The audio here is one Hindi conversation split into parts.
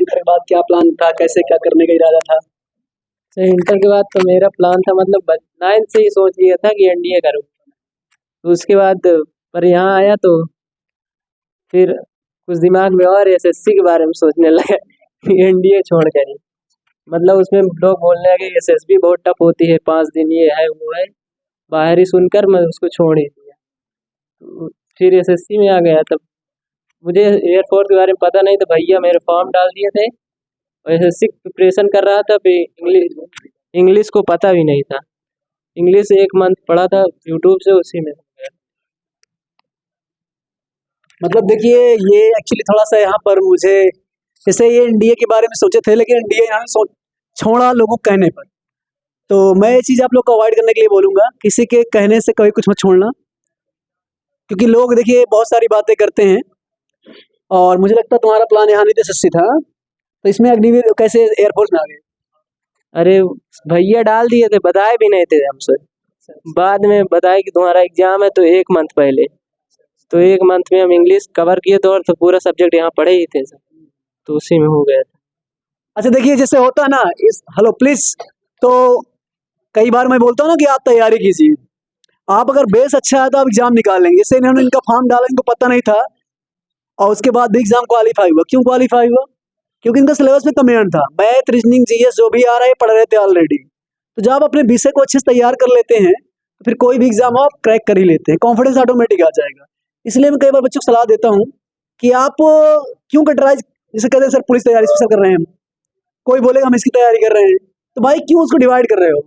इंटर के बाद क्या प्लान था, कैसे क्या करने का इरादा था? तो इंटर के बाद तो मेरा प्लान था, मतलब 9th से ही सोच लिया था कि एनडीए करूँ। तो उसके बाद पर यहाँ आया तो फिर कुछ दिमाग में और एसएससी के बारे में सोचने लगा कि एनडीए छोड़ कर ही, मतलब उसमें लोग बोलने लगे एसएसबी बहुत टफ होती है, 5 दिन ये है वो है, बाहर ही सुनकर मैं उसको छोड़ ही दिया। तो फिर एसएससी में आ गया। तब मुझे एयरफोर्स के बारे में पता नहीं था, भैया मेरे फॉर्म डाल दिए थे और एसएससी की प्रिपरेशन कर रहा था। फिर इंग्लिश इंग्लिश को पता भी नहीं था, इंग्लिश 1 मंथ पढ़ा था यूट्यूब से, उसी में हो गया। मतलब देखिए, ये एक्चुअली थोड़ा-सा यहाँ पर मुझे, जैसे ये एनडीए के बारे में सोचे थे, लेकिन एनडीए इन्होंने छोड़ा लोगों के कहने पर। तो मैं ये चीज़ आप लोग को अवॉइड करने के लिए बोलूँगा, किसी के कहने से कभी कुछ मत छोड़ना, क्योंकि लोग देखिए बहुत सारी बातें करते हैं। और मुझे लगता है तुम्हारा प्लान यहाँ नहीं एसएससी था, तो इसमें अग्निवीर कैसे एयरफोर्स में आ गए? अरे भैया डाल दिए थे, बताए भी नहीं थे हमसे, बाद में बताए कि तुम्हारा एग्जाम है, तो 1 मंथ पहले। तो 1 मंथ में हम इंग्लिश कवर किए थे और तो पूरा सब्जेक्ट यहाँ पढ़े ही थे सब, तो उसी में हो गया था। अच्छा देखिए, जैसे होता है ना इस हेलो प्लीज, तो कई बार मैं बोलता हूँ ना कि आप तैयारी कीजिए। आप अगर बेस अच्छा है तो आप एग्जाम निकाल लेंगे। जैसे इन्होंने इनका फॉर्म डाला, इनको पता नहीं था और उसके बाद भी एग्जाम क्वालिफाई हुआ। क्यों क्वालिफाई हुआ? क्योंकि इनका सिलेबस में कमियान था। मैथ, रीजनिंग, जीएस जो भी आ रहा है पढ़ रहे थे ऑलरेडी। तो जब आप अपने विषय को अच्छे से तैयार कर लेते हैं तो फिर कोई भी एग्जाम आप क्रैक कर ही लेते हैं, कॉन्फिडेंस ऑटोमेटिक आ जाएगा। इसलिए मैं कई बार बच्चों को सलाह देता हूँ कि आप क्यों कटराइज, जैसे कहते हैं सर पुलिस तैयारी स्पेशल कर रहे हैं हम, कोई बोलेगा हम इसकी तैयारी कर रहे हैं, तो भाई क्यों उसको डिवाइड कर रहे हो?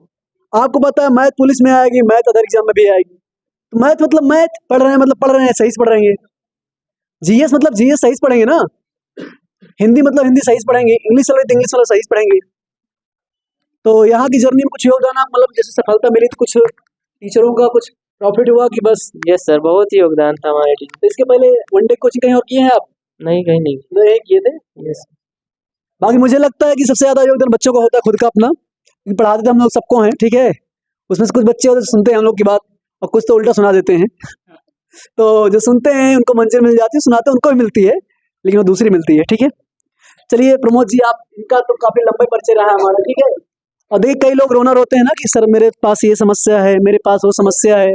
आपको पता है मैथ पुलिस में आएगी, मैथ अदर एग्जाम में भी आएगी। तो मैथ मतलब मैथ पढ़ रहे हैं, मतलब पढ़ रहे हैं, सही से पढ़ रहे हैं। जीएस मतलब जीएस सही से पढ़ेंगे ना, हिंदी मतलब हिंदी सही से पढ़ेंगे, इंग्लिश वाले तो इंग्लिश वाला सही से पढ़ेंगे। तो यहाँ की जर्नी में कुछ योगदान, आप मतलब जैसे सफलता मिली तो कुछ टीचरों का कुछ प्रॉफिट हुआ कि बस? यस सर, बहुत ही योगदान था हमारे टीम। तो इसके पहले वनडे कोचिंग कहीं और किए हैं आप? नहीं, कहीं नहीं। नहीं किए थे। यस। बाकी मुझे लगता है कि सबसे ज्यादा योगदान बच्चों का होता है खुद का अपना, क्योंकि पढ़ाते तो हम लोग सबको हैं, ठीक है। उसमें से कुछ बच्चे होते हैं सुनते हैं हम लोग की बात और कुछ तो उल्टा सुना देते हैं। तो जो सुनते हैं उनको मंजिल मिल जाती है, सुनाते हैं उनको भी मिलती है, लेकिन वो दूसरी मिलती है, ठीक है। चलिए प्रमोद जी, आप इनका तो काफी लंबे परिचय रहा है हमारा, ठीक है। और देखिए कई लोग रोना रोते हैं ना कि सर मेरे पास ये समस्या है, मेरे पास वो समस्या है,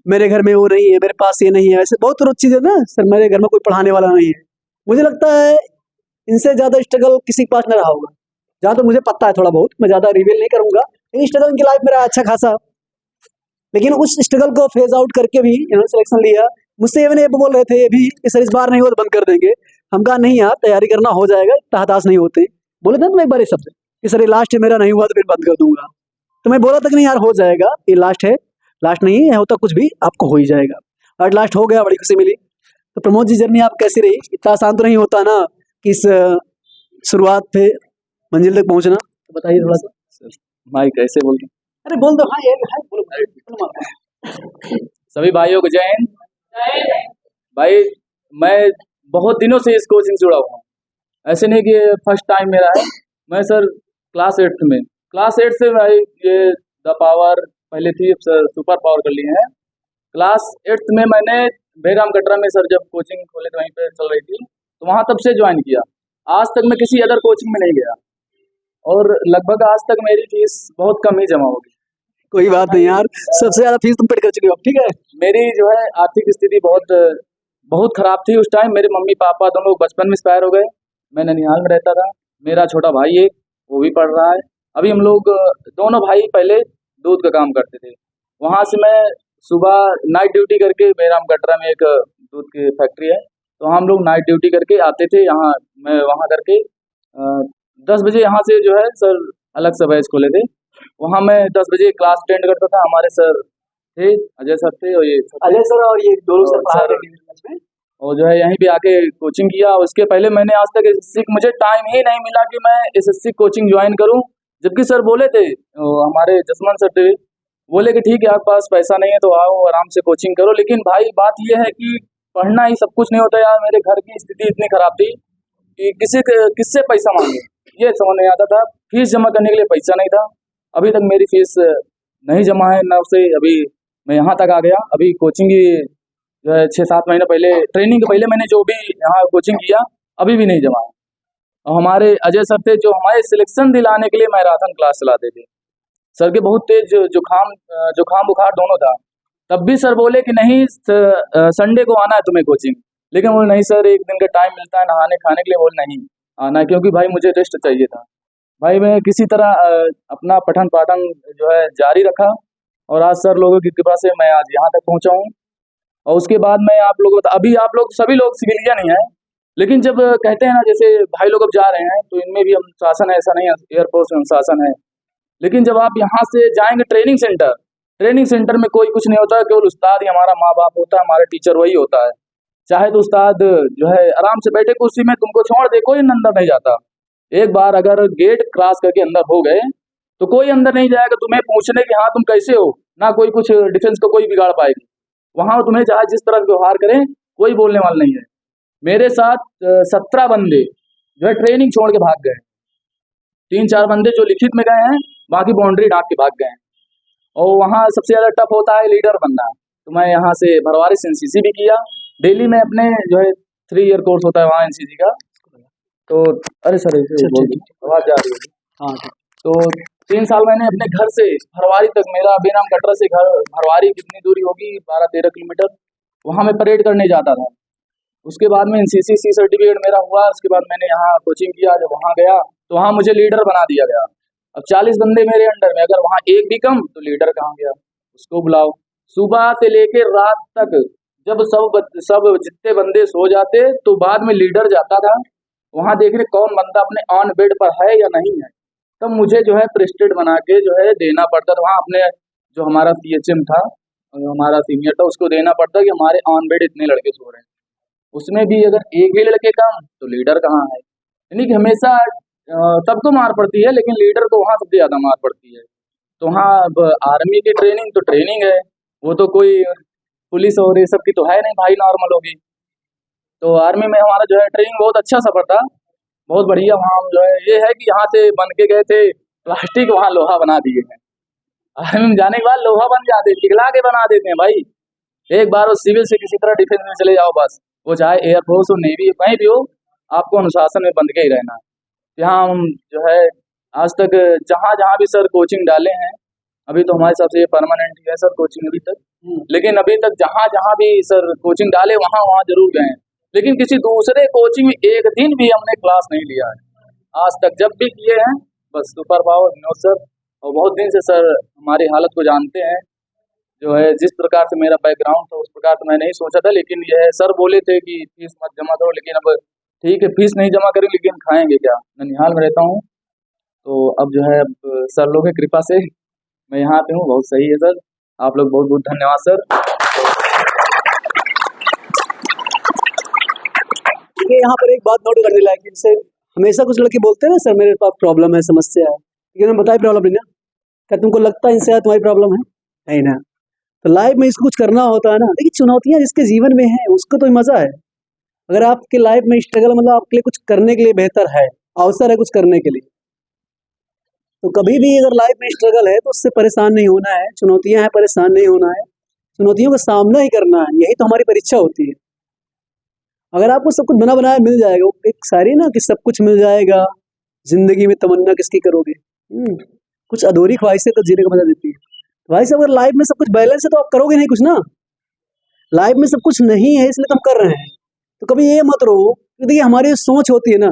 मेरे घर में वो नहीं है, मेरे पास ये नहीं है, ऐसे बहुत रोज चीजें ना, सर मेरे घर में कोई पढ़ाने वाला नहीं है। मुझे लगता है इनसे ज्यादा स्ट्रगल किसी के पास न रहा होगा, जहाँ तो मुझे पता है थोड़ा बहुत, मैं ज्यादा रिवील नहीं करूंगा। लेकिन स्ट्रगल इनकी लाइफ में रहा अच्छा खासा, लेकिन उस स्ट्रगल को फेज आउट करके भी इन्होंने सिलेक्शन लिया। मुझसे इवन ये बोल रहे थे ये भी कि सर इस बार नहीं हो तो बंद कर देंगे। हम कहा नहीं यार, तैयारी करना हो जाएगा, इतना हताश नहीं होते। बोले थे ना तुम एक बार ये शब्द कि सर ये लास्ट है, मेरा नहीं हुआ तो फिर बंद कर दूंगा। तो मैं बोला था कि नहीं यार हो जाएगा, ये लास्ट है, लास्ट नहीं है, होता कुछ भी आपको हो ही जाएगा। और लास्ट हो गया, बड़ी खुशी मिली। तो प्रमोद जी जर्नी आप कैसी रही? इतना आसान तो नहीं होता ना कि इस शुरुआत पे मंजिल तक पहुंचना, तो बताइए थोड़ा सा। भाई कैसे बोल रहे अरे बोल दो, हाँ ये है, बोलो। सभी भाइयों को जय हिंद। भाई मैं बहुत दिनों से इस कोचिंग से जुड़ा हुआ हूँ, ऐसे नहीं कि फर्स्ट टाइम मेरा है। मैं सर क्लास 8 से भाई ये द पावर पहले थी, अब सर सुपर पावर कर लिए हैं। क्लास 8 में मैंने बेगम कटरा में सर जब कोचिंग खोले तो वहीं पे चल रही थी, तो वहाँ तब से ज्वाइन किया। आज तक मैं किसी अदर कोचिंग में नहीं गया और लगभग आज तक मेरी फीस बहुत कम ही जमा होगी। कोई बात नहीं यार, सबसे ज्यादा फीस तुम पेड कर चुके हो, ठीक है। मेरी जो है आर्थिक स्थिति बहुत बहुत खराब थी उस टाइम। मेरे मम्मी पापा दोनों लोग बचपन में एक्सपायर हो गए। मैं ननिहाल में रहता था, मेरा छोटा भाई एक वो भी पढ़ रहा है। अभी हम लोग दोनों भाई पहले दूध का काम करते थे, वहाँ से मैं सुबह नाइट ड्यूटी करके, बेराम कटरा में एक दूध की फैक्ट्री है, तो हम लोग नाइट ड्यूटी करके आते थे यहाँ। मैं वहाँ करके 10 बजे यहाँ से जो है सर अलग से बैच खोले थे, वहाँ मैं 10 बजे क्लास अटेंड करता था। हमारे सर थे, अजय सर थे और ये अजय सर और ये दोनों सर पढ़ा रहे हैं। और जो है यहीं पे आके कोचिंग किया। उसके पहले मैंने आज तक एसएससी, मुझे टाइम ही नहीं मिला कि मैं एसएससी कोचिंग ज्वाइन करूं। जबकि सर बोले थे, हमारे जसमन सर थे, बोले कि ठीक है आपके पास पैसा नहीं है तो आओ आराम से कोचिंग करो। लेकिन भाई बात यह है कि पढ़ना ही सब कुछ नहीं होता यार। मेरे घर की स्थिति इतनी खराब थी कि किससे पैसा मांगे ये समझ नहीं आता था। फीस जमा करने के लिए पैसा नहीं था, अभी तक मेरी फीस नहीं जमा है ना उसे। अभी मैं यहाँ तक आ गया। अभी कोचिंग की जो है 6-7 महीने पहले, ट्रेनिंग के पहले मैंने जो भी यहाँ कोचिंग किया, अभी भी नहीं जमा है। और हमारे अजय सर थे जो हमारे सिलेक्शन दिलाने के लिए मैराथन क्लास चलाते थे। सर के बहुत तेज जुकाम बुखार दोनों था, तब भी सर बोले कि नहीं संडे को आना है तुम्हें कोचिंग। लेकिन बोले नहीं सर, एक दिन का टाइम मिलता है नहाने खाने के लिए, बोले नहीं आना है, क्योंकि भाई मुझे रेस्ट चाहिए था। भाई मैं किसी तरह अपना पठन पाठन जो है जारी रखा, और आज सर लोगों की कृपा से मैं आज यहाँ तक पहुँचा हूँ। और उसके बाद मैं आप लोगों को अभी आप लोग सभी लोग सिविलियन ही हैं, लेकिन जब कहते हैं ना जैसे भाई लोग अब जा रहे हैं तो इनमें भी अनुशासन है, ऐसा नहीं है एयरफोर्स में अनुशासन है। लेकिन जब आप यहाँ से जाएंगे ट्रेनिंग सेंटर में कोई कुछ नहीं होता है, केवल उस्ताद ही हमारा माँ बाप होता है, हमारा टीचर वही होता है। चाहे तो उस्ताद जो है आराम से बैठे कुर्सी में तुमको छोड़ दे, कोई अंदर नहीं जाता। एक बार अगर गेट क्रॉस करके अंदर हो गए तो कोई अंदर नहीं जाएगा तुम्हें पूछने कि हाँ तुम कैसे हो, ना कोई कुछ डिफेंस को कोई बिगाड़ पाएगी। वहाँ तुम्हें चाहे जिस तरह व्यवहार करें कोई बोलने वाला नहीं है। मेरे साथ 17 बंदे जो है ट्रेनिंग छोड़ के भाग गए, 3-4 बंदे जो लिखित में गए हैं, बाकी बाउंड्री ढांक के भाग गए हैं। और वहाँ सबसे ज़्यादा टफ होता है लीडर बनना। तो मैं यहाँ से भरवारी से एनसीसी भी किया, दिल्ली में अपने जो है 3 ईयर कोर्स होता है वहाँ एनसीसी का। तो अरे सर आवाज़ जा रही है। हाँ, तो 3 साल मैंने अपने घर से भरवारी तक, मेरा बेनाम कटरा से घर भरवारी कितनी दूरी होगी, 12-13 किलोमीटर, वहाँ मैं परेड करने जाता था। उसके बाद में एनसीसी सी सर्टिफिकेट मेरा हुआ। उसके बाद मैंने यहाँ कोचिंग किया, जब वहाँ गया तो वहाँ मुझे लीडर बना दिया गया। अब 40 बंदे मेरे अंडर में, अगर वहाँ एक भी कम तो लीडर कहाँ गया, उसको बुलाओ। सुबह से लेके रात तक जब सब जितने बंदे सो जाते तो बाद में लीडर जाता था वहाँ देखने कौन बंदा अपने ऑन बेड पर है या नहीं है। तब मुझे जो है प्रेस्टेड बना के जो है देना पड़ता था वहाँ अपने जो हमारा पीएचएम था, हमारा सीनियर था, उसको देना पड़ता कि हमारे ऑन बेड इतने लड़के सो रहे हैं। उसमें भी अगर एक भी लड़के कम तो लीडर कहाँ है। यानी कि हमेशा सबको मार पड़ती है, लेकिन लीडर को वहाँ सबसे ज़्यादा मार पड़ती है। तो वहाँ अब आर्मी की ट्रेनिंग तो ट्रेनिंग है, वो तो कोई पुलिस और ये सब की तो है नहीं भाई, नॉर्मल होगी। तो आर्मी में हमारा जो है ट्रेनिंग बहुत अच्छा सफर था, बहुत बढ़िया। वहाँ हम जो है ये है कि यहाँ से बन के गए थे प्लास्टिक, वहाँ लोहा बना दिए हैं। आर्मी में जाने के बाद लोहा बन जाते, पिघला के बना देते हैं भाई। एक बार वो सिविल से किसी तरह डिफेंस में चले जाओ, बस वो चाहे एयरफोर्स हो, नेवी हो, कहीं भी हो, आपको अनुशासन में बंध के ही रहना है। यहाँ हम जो है आज तक जहाँ जहाँ भी सर कोचिंग डाले हैं, अभी तो हमारे हिसाब से ये परमानेंट ही है सर कोचिंग अभी तक, लेकिन अभी तक जहाँ जहाँ भी सर कोचिंग डाले वहाँ वहाँ जरूर गए हैं। लेकिन किसी दूसरे कोचिंग में एक दिन भी हमने क्लास नहीं लिया है आज तक। जब भी किए हैं बस सुपर पावर विनोद सर, और बहुत दिन से सर हमारी हालत को जानते हैं। जो है जिस प्रकार से मेरा बैकग्राउंड था उस प्रकार तो मैं नहीं सोचा था, लेकिन यह सर बोले थे कि फीस मत जमा करो, लेकिन अब ठीक है फीस नहीं जमा करें लेकिन खाएंगे क्या। ननिहाल में रहता हूँ, तो अब जो है अब सर लोगों की कृपा से मैं यहाँ पे हूँ। बहुत सही है सर, आप लोग बहुत बहुत धन्यवाद सर। देखिए यहाँ पर एक बात नोट करने लायक है, जैसे हमेशा कुछ लड़के बोलते हैं ना सर मेरे पास प्रॉब्लम है, समस्या है, लेकिन हम बताए प्रॉब्लम नहीं ना, क्या तुमको लगता है इनसे तुम्हारी प्रॉब्लम है? नहीं ना। तो लाइफ में इसको कुछ करना होता है ना। देखिए चुनौतियाँ जिसके जीवन में है उसको तो मजा है। अगर आपके लाइफ में स्ट्रगल मतलब आपके लिए कुछ करने के लिए बेहतर है, अवसर है कुछ करने के लिए, तो कभी भी अगर लाइफ में स्ट्रगल है तो उससे परेशान नहीं होना है। चुनौतियां हैं, परेशान नहीं होना है, चुनौतियों का सामना ही करना है। यही तो हमारी परीक्षा होती है। अगर आपको सब कुछ बना बनाया मिल जाएगा, एक सारी ना कि सब कुछ मिल जाएगा, जिंदगी में तमन्ना किसकी करोगे, कुछ अधूरी ख्वाहिशें तो जीने का मजा देती है। भाई साहब अगर लाइफ में सब कुछ बैलेंस है तो आप करोगे नहीं कुछ ना। लाइफ में सब कुछ नहीं है इसलिए तो हम कर रहे हैं। तो कभी ये मत रहो, देखिए हमारी सोच होती है ना,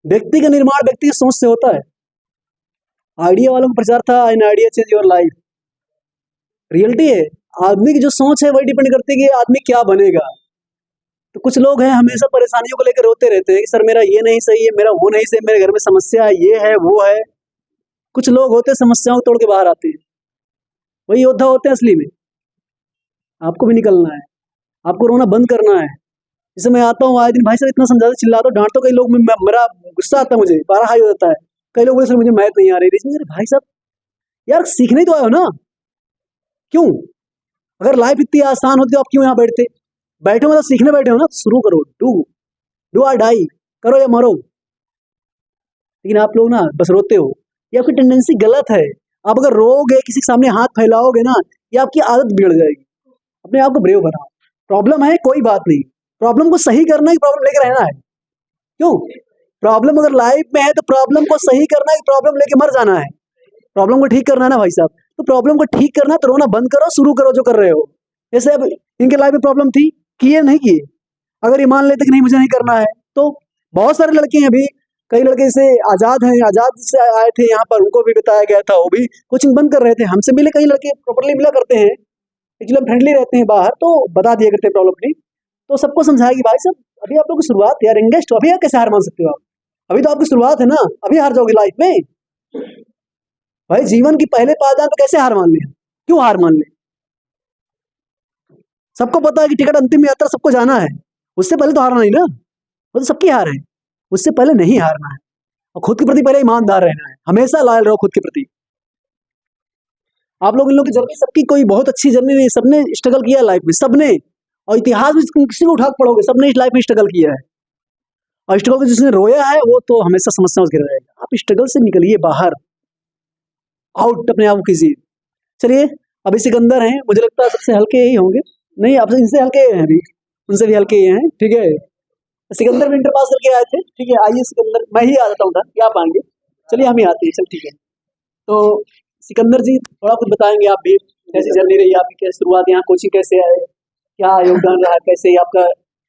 व्यक्ति का निर्माण व्यक्ति की सोच से होता है। आइडिया वालों का प्रचार था, an idea change your life. Reality है आदमी की जो सोच है वही डिपेंड करती है कि आदमी क्या बनेगा। तो कुछ लोग हैं हमेशा परेशानियों को लेकर रोते रहते हैं कि सर मेरा ये नहीं सही है, मेरा वो नहीं सही, मेरे घर में समस्या है, ये है वो है। कुछ लोग होते हैं समस्याओं को तोड़ के बाहर आते हैं, वही योद्धा होते हैं असली में। आपको भी निकलना है, आपको रोना बंद करना है। जैसे मैं आता हूँ आए दिन, भाई साहब इतना समझाते चिल्लाता हूँ, डांटता, कई लोग मेरा गुस्सा आता है, मुझे पारा हाई हो जाता है। कई लोग बोले सर मुझे मैथ नहीं आ रही। अरे भाई साहब यार सीखने तो आए हो ना, क्यों? अगर लाइफ इतनी आसान होती तो आप क्यों यहाँ बैठते? बैठे हो मतलब सीखने बैठे हो ना, शुरू करो, डू और डाई, करो या मरो। लेकिन आप लोग ना बस रोते हो, ये आपकी टेंडेंसी गलत है। आप अगर रोओगे, किसी के सामने हाथ फैलाओगे ना, ये आपकी आदत बिगड़ जाएगी। अपने आप को ब्रेव बनाओ। प्रॉब्लम है कोई बात नहीं, प्रॉब्लम को सही करना ही प्रॉब्लम लेकर रहना है। क्यों? प्रॉब्लम अगर लाइफ में है तो प्रॉब्लम को सही करना है कि प्रॉब्लम लेके मर जाना है? प्रॉब्लम को ठीक करना है ना भाई साहब। तो प्रॉब्लम को ठीक करना तो रोना बंद करो, शुरू करो जो कर रहे हो। जैसे अब इनके लाइफ में प्रॉब्लम थी, किए नहीं किए। अगर ये मान लेते कि नहीं मुझे नहीं करना है, तो बहुत सारे लड़के हैं अभी, कई लड़के जैसे आज़ाद हैं, आज़ाद से आए थे यहाँ पर, उनको भी बताया गया था, वो भी कोचिंग बंद कर रहे थे। हमसे मिले कई लड़के, प्रॉपरली मिला करते हैं, एक्चुअली फ्रेंडली रहते हैं बाहर, तो बता दिया करते हैं प्रॉब्लम नहीं। तो सबको समझाया कि भाई साहब अभी आप लोग की शुरुआत है यार, यंगेस्ट हो, अभी आप कैसे हार मान सकते हो आप? अभी तो आपकी शुरुआत है ना, अभी हार जाओगे लाइफ में? भाई जीवन की पहले पायदान पे कैसे हार मान लें? क्यों हार मान लें? सबको पता है कि टिकट अंतिम यात्रा सबको जाना है, उससे पहले तो हारना नहीं ना, वो तो सबकी हार है, उससे पहले नहीं हारना है। और खुद के प्रति पहले ईमानदार रहना है, हमेशा लॉयल रहो खुद के प्रति। आप लोग इन लोग की जर्नी सबकी कोई बहुत अच्छी जर्नी नहीं, सबने स्ट्रगल किया लाइफ में, सबने। और इतिहास में किसी को उठा के पढ़ोगे, सबने इस लाइफ में स्ट्रगल किया है। और स्ट्रगल में जिसने रोया है वो तो हमेशा समस्या में घिरा रहेगा। आप स्ट्रगल से निकलिए बाहर, आउट अपने आप को कीजिए। चलिए, अभी सिकंदर हैं, मुझे लगता है सबसे हल्के ही होंगे, नहीं आपसे इनसे हल्के हैं, अभी उनसे भी हल्के ही हैं, ठीक है। सिकंदर भी इंटर पास करके आए थे, ठीक है। आइए सिकंदर, मैं ही आ जाता हूँ, क्या आप आएंगे? चलिए हम ही आते हैं, चल ठीक है। तो सिकंदर जी थोड़ा कुछ बताएंगे आप भी, कैसी जर्नी रही आपकी, कैसे शुरुआत, यहाँ कोचिंग कैसे आए, क्या योगदान रहा, कैसे आपका?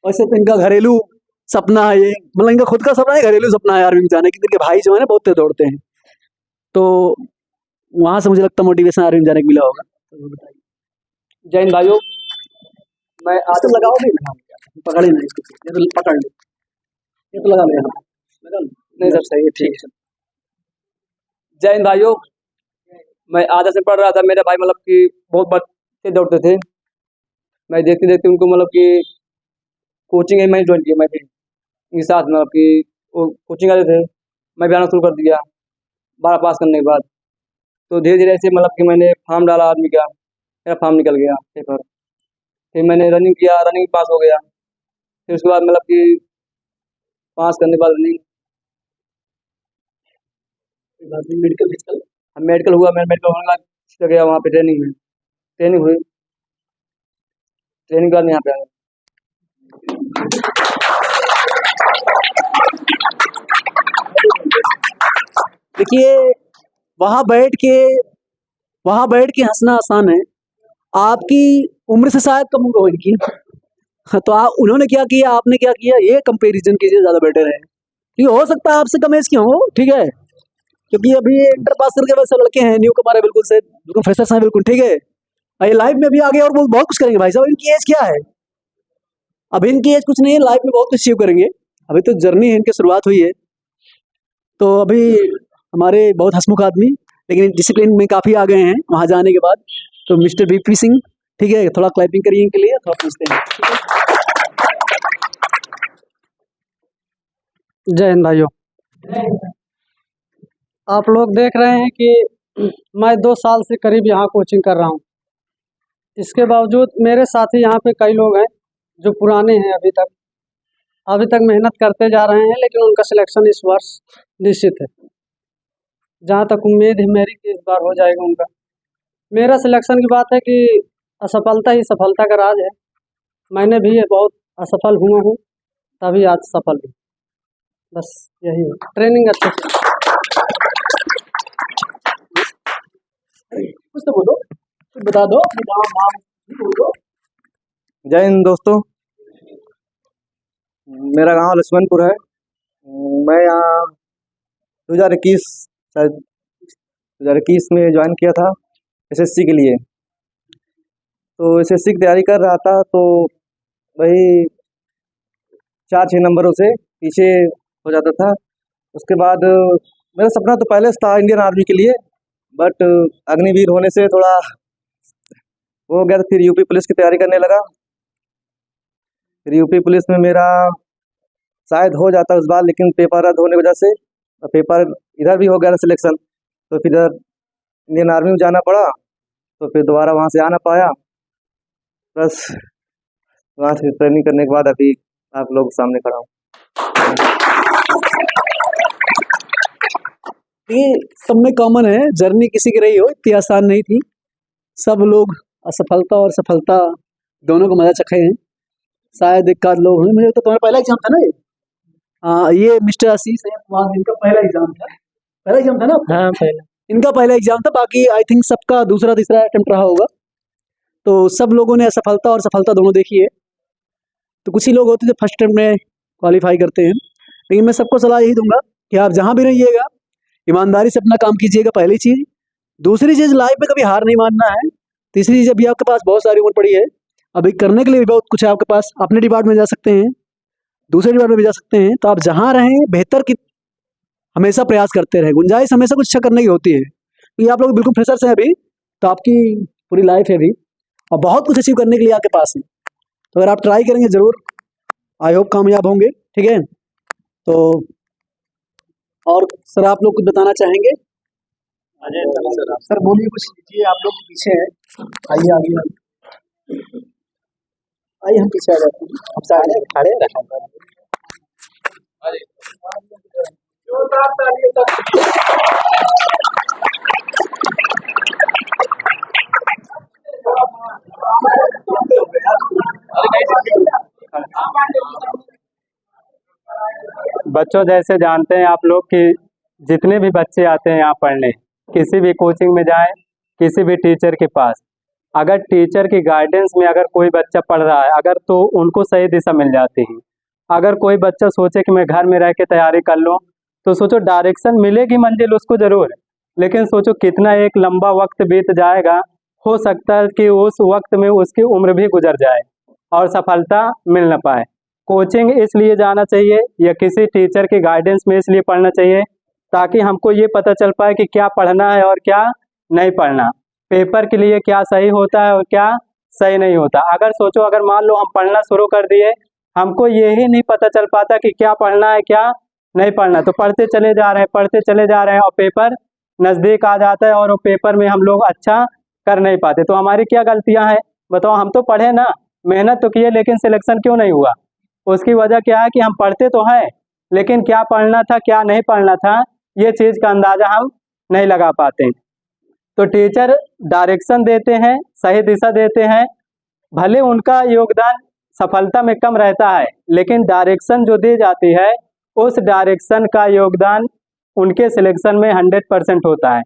वैसे तो इनका घरेलू सपना है ये, मतलब इनका खुद का सपना है, घरेलू सपना है आर्मी में जाने की। इनके भाई जो है ना बहुत तेज दौड़ते हैं, तो वहां से मुझे लगता है मोटिवेशन आर्मी में जाने को मिला होगा। तो बताइए। जय हिंद भाइयों। मैं आज आज तो लगाओ भी ना, पकड़ ही नहीं इसको, ये तो पकड़ लो, ये तो लगा लो यहाँ, लगा लो। नहीं सब सही है, ठीक है। जय हिंद भाइयों। मैं आधा से पढ़ रहा था, मेरे भाई मतलब कि बहुत बच्चे दौड़ते थे, मैं देखते देखते उनको मतलब कि कोचिंग मैंने ज्वाइन किया, मैं भी इनके साथ मतलब कि वो कोचिंग आते थे, मैं भी आना शुरू कर दिया 12 पास करने के बाद। तो धीरे धीरे ऐसे मतलब कि मैंने फॉर्म डाला आर्मी का, मेरा फॉर्म निकल गया पेपर, फिर मैंने रनिंग किया, रनिंग पास हो गया। फिर उसके बाद मतलब कि पास करने के बाद रनिंग मेडिकल फिजिकल मेडिकल हुआ, मैं मेडिकल होने के बाद गया वहाँ पे ट्रेनिंग में, ट्रेनिंग हुई, ट्रेनिंग के बाद मैं यहाँ पे आया। देखिए, वहां बैठ के हंसना आसान है, आपकी उम्र से शायद कम उम्र हो इनकी। तो आप, उन्होंने क्या किया, आपने क्या किया, ये कंपैरिजन कीजिए, ज्यादा बेटर है। ठीक है, हो सकता है आपसे कम एज के हो, ठीक है, क्योंकि अभी ये इंटर पास करके वैसे लड़के हैं, न्यू कमार है, बिल्कुल से बिल्कुल फ्रेशर्स हैं, बिल्कुल ठीक है। और ये लाइफ में अभी आगे और बहुत कुछ करेंगे भाई साहब। इनकी एज क्या है? अभी इनकी एज कुछ नहीं है, लाइफ में बहुत कुछ अचीव करेंगे, अभी तो जर्नी है, इनकी शुरुआत हुई है। तो अभी हमारे बहुत हंसमुख आदमी, लेकिन डिसिप्लिन में काफ़ी आ गए हैं वहाँ जाने के बाद। तो मिस्टर वीपी सिंह, ठीक है, थोड़ा क्लैपिंग करिए इनके लिए, थोड़ा पूछते हैं। जय हिंद भाइयों। आप लोग देख रहे हैं कि मैं 2 साल से करीब यहाँ कोचिंग कर रहा हूँ। इसके बावजूद मेरे साथी यहाँ पे कई लोग हैं जो पुराने हैं, अभी तक मेहनत करते जा रहे हैं, लेकिन उनका सिलेक्शन इस वर्ष निश्चित है। जहाँ तक उम्मीद है मेरी कि इस बार हो जाएगा उनका। मेरा सिलेक्शन की बात है कि असफलता ही सफलता का राज है। मैंने भी ये बहुत असफल हुआ हूँ, तभी आज सफल हूँ। बस यही है, ट्रेनिंग अच्छे से। कुछ तो बोलो, कुछ बता दो, नाम बोलो। जय हिंद दोस्तों। मेरा गांव लक्ष्मणपुर है। मैं यहाँ 2021 शायद 2021 में ज्वाइन किया था एसएससी के लिए। तो एसएससी की तैयारी कर रहा था, तो वही 4-6 नंबरों से पीछे हो जाता था। उसके बाद मेरा सपना तो पहले से था इंडियन आर्मी के लिए, बट अग्निवीर होने से थोड़ा हो गया, तो फिर यूपी पुलिस की तैयारी करने लगा। फिर यूपी पुलिस में मेरा शायद हो जाता उस बार, लेकिन पेपर रद्द होने की वजह से पेपर इधर भी हो गया सिलेक्शन, तो फिर इधर इंडियन आर्मी में जाना पड़ा। तो फिर दोबारा वहाँ से आ ना पाया, बस वहाँ से ट्रेनिंग करने के बाद अभी आप लोग सामने खड़ा हूँ। ये सब में कॉमन है, जर्नी किसी की रही हो इतनी आसान नहीं थी। सब लोग असफलता और सफलता दोनों को मजा चखे हैं। शायद एक आध लोग हैं, मुझे तो तुम्हारा पहला एग्जाम था ना ये? ये मिस्टर आशीष है, वहाँ इनका पहला एग्जाम था ना आपका? हाँ पहला। इनका पहला एग्जाम था, बाकी आई थिंक सबका दूसरा तीसरा अटेम्प्ट रहा होगा। तो सब लोगों ने असफलता और सफलता दोनों देखी है। तो कुछ ही लोग होते हैं जो फर्स्ट अटेम्प्ट में क्वालिफाई करते हैं, लेकिन मैं सबको सलाह यही दूंगा कि आप जहाँ भी रहिएगा ईमानदारी से अपना काम कीजिएगा, पहली चीज़। दूसरी चीज़, लाइफ में कभी हार नहीं मानना है। तीसरी चीज़, अभी आपके पास बहुत सारी उम्र पड़ी है, अभी करने के लिए भी बहुत कुछ है आपके पास। अपने डिपार्टमेंट में जा सकते हैं, दूसरे डिपार्टमेंट में जा सकते हैं, तो आप जहाँ रहें बेहतर की हमेशा प्रयास करते रहें। गुंजाइश हमेशा कुछ अच्छा करने की होती है। ये आप लोग बिल्कुल फ्रेशर्स हैं अभी, तो आपकी पूरी लाइफ है अभी और बहुत कुछ अचीव करने के लिए आपके पास है। तो अगर आप ट्राई करेंगे ज़रूर, आई होप कामयाब होंगे, ठीक है। तो और सर आप लोग कुछ बताना चाहेंगे? सर बोलिए कुछ, कीजिए, आप लोग पीछे हैं, आइए आगे आइए, हम पीछे आ जाते हैं, हम सारे खड़े रखें। बच्चों, जैसे जानते हैं आप लोग कि जितने भी बच्चे आते हैं यहाँ पढ़ने, किसी भी कोचिंग में जाएं, किसी भी टीचर के पास, अगर टीचर की गाइडेंस में अगर कोई बच्चा पढ़ रहा है अगर, तो उनको सही दिशा मिल जाती है। अगर कोई बच्चा सोचे कि मैं घर में रह के तैयारी कर लूँ, तो सोचो डायरेक्शन मिलेगी मंजिल उसको ज़रूर, लेकिन सोचो कितना एक लंबा वक्त बीत जाएगा, हो सकता है कि उस वक्त में उसकी उम्र भी गुजर जाए और सफलता मिल न पाए। कोचिंग इसलिए जाना चाहिए या किसी टीचर के गाइडेंस में इसलिए पढ़ना चाहिए ताकि हमको ये पता चल पाए कि क्या पढ़ना है और क्या नहीं पढ़ना, पेपर के लिए क्या सही होता है और क्या सही नहीं होता। अगर सोचो, अगर मान लो हम पढ़ना शुरू कर दिए, हमको यही नहीं पता चल पाता कि क्या पढ़ना है क्या नहीं पढ़ना, तो पढ़ते चले जा रहे हैं और पेपर नज़दीक आ जाता है और वो पेपर में हम लोग अच्छा कर नहीं पाते। तो हमारी क्या गलतियां हैं बताओ? हम तो पढ़े ना, मेहनत तो किए, लेकिन सिलेक्शन क्यों नहीं हुआ? उसकी वजह क्या है कि हम पढ़ते तो हैं, लेकिन क्या पढ़ना था क्या नहीं पढ़ना था, ये चीज़ का अंदाज़ा हम नहीं लगा पाते। तो टीचर डायरेक्शन देते हैं, सही दिशा देते हैं, भले उनका योगदान सफलता में कम रहता है, लेकिन डायरेक्शन जो दी जाती है उस डायरेक्शन का योगदान उनके सिलेक्शन में 100% होता है।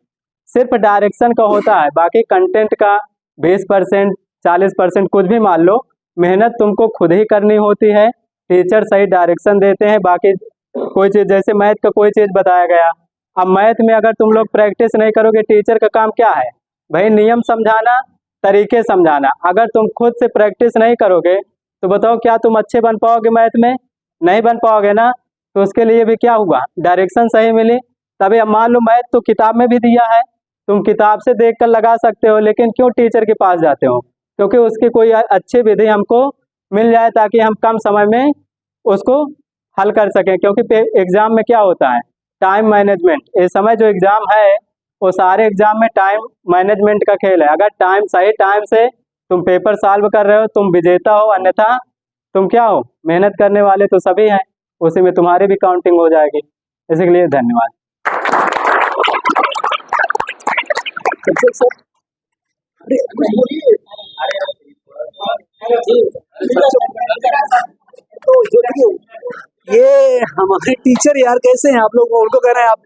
सिर्फ डायरेक्शन का होता है, बाकी कंटेंट का 20% 40% कुछ भी मान लो, मेहनत तुमको खुद ही करनी होती है। टीचर सही डायरेक्शन देते हैं, बाकी कोई चीज़, जैसे मैथ का कोई चीज़ बताया गया, अब मैथ में अगर तुम लोग प्रैक्टिस नहीं करोगे, टीचर का काम क्या है भाई? नियम समझाना, तरीके समझाना। अगर तुम खुद से प्रैक्टिस नहीं करोगे तो बताओ क्या तुम अच्छे बन पाओगे मैथ में? नहीं बन पाओगे ना। तो उसके लिए भी क्या हुआ, डायरेक्शन सही मिली तभी। अब मान लो मैथ तो किताब में भी दिया है, तुम किताब से देख कर लगा सकते हो, लेकिन क्यों टीचर के पास जाते हो? क्योंकि उसकी कोई अच्छी विधि हमको मिल जाए ताकि हम कम समय में उसको हल कर सकें। क्योंकि एग्ज़ाम में क्या होता है, टाइम मैनेजमेंट। इस समय जो एग्ज़ाम है वो सारे एग्ज़ाम में टाइम मैनेजमेंट का खेल है। अगर सही टाइम से तुम पेपर सॉल्व कर रहे हो, तुम विजेता हो, अन्यथा तुम क्या हो, मेहनत करने वाले तो सभी हैं, उसी में तुम्हारी भी काउंटिंग हो जाएगी। इसी के लिए धन्यवाद। ये हमारे टीचर यार कैसे हैं आप लोग? उनको कह रहे हैं आप